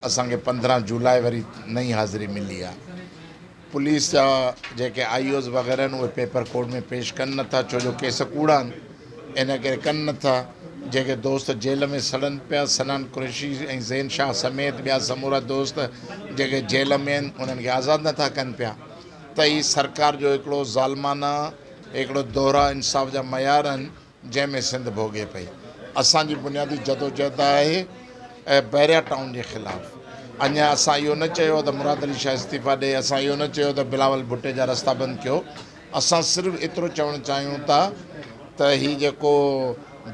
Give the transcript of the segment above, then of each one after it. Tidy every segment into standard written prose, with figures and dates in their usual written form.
असांखे 15 जुलाई वरी नई हाज़िरी मिली आहे। पुलिस जा जेके IOs वग़ैरह आहिनि उहे पेपर कोर्ट में पेश कनि नथा, छो जो केस कूड़ा आहिनि, इन करे कनि नथा। जेके दोस्त जेल में सड़नि पिया, सनान कुरैशी ऐं ज़ैन शाह समेत ॿिया समूरा दोस्त जेके जेल में आहिनि उन्हनि खे आज़ादु नथा कनि पिया। त ही सरकार जो हिकिड़ो ज़ालमाना हिकिड़ो दोहरा इंसाफ़ जा मयार आहिनि जंहिंमें सिंध भोॻे पई। असांजी बुनियादी जदोजहद आहे बैरिया टाउन के ख़िलाफ़। अञा असां इहो न चयो त मुराद अली शाह इस्तीफ़ा ॾे, असां इहो न चयो त बिलावल भुट्टे जा रस्ता बंदि कयो। असां सिर्फ़ु एतिरो चवणु चाहियूं था त हीउ जेको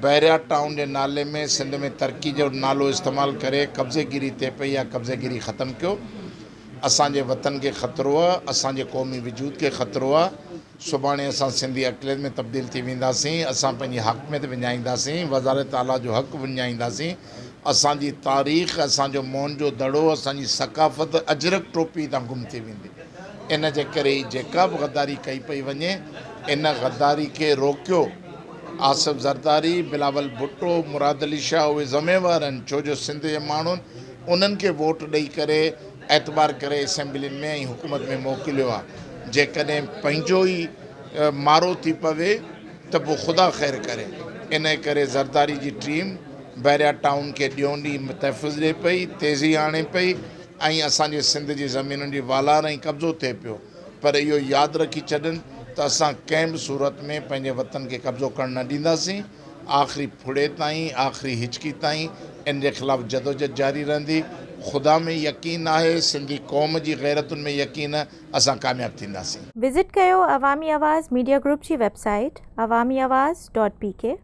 बैरिया टाउन जे नाले में सिंध में तरक़ी जो नालो इस्तेमालु करे कब्ज़ेगिरी थिए पई या कब्ज़ेगिरी ख़तमु कयो। असांजे वतन खे ख़तरो आहे, असांजे क़ौमी वजूद खे ख़तरो आहे। सुभाणे असां सिंधी अक़लियत में तब्दील थी वेंदासीं, असां पंहिंजी हक़मियत विञाईंदासीं, वज़ारत आला जो हक़ विञाईंदासीं। असांजी तारीख़, असांजो मोहन जो दड़ो, असांजी सकाफ़त अजरक टोपी तां गुम थी वेंदी। इन जे करे जेका बि गद्दारी कई पई वञे, इन गद्दारी खे रोकियो। आसिफ़ ज़रदारी, बिलावल भुट्टो, मुराद अली शाह उहे ज़िम्मेवार आहिनि, छो जो सिंध जे माण्हुनि उन्हनि खे वोट ॾेई करे एतबार करे असेंबलियुनि में ऐं हुकूमत में मोकिलियो आहे। जेकॾहिं पंहिंजो ई मारो थी पवे त पोइ ख़ुदा ख़ैरु करे। इन करे ज़रदारी जी टीम बैरिया टाउन के ॾियों ॾींहुं तहफ़ुज़ ॾिए पई, तेज़ी आणे पई ऐं असांजे सिंध जी ज़मीनुनि जी वालार ऐं कब्ज़ो थिए पियो। पर इहो यादि रखी छॾनि त असां कंहिं बि सूरत में पंहिंजे वतन खे कब्ज़ो करणु न ॾींदासीं। आख़िरी फुड़े ताईं, आख़िरी हिचकी ताईं इन जे ख़िलाफ़ु जदोजहद जारी रहंदी। ख़ुदा में यकीन आहे, सिंधी क़ौम जी गैरतुनि में यकीन, असां कामयाबु थींदासीं। विज़िट कयो अवामी आवाज़ मीडिया ग्रुप जी वेबसाइट awamiawaz.pk।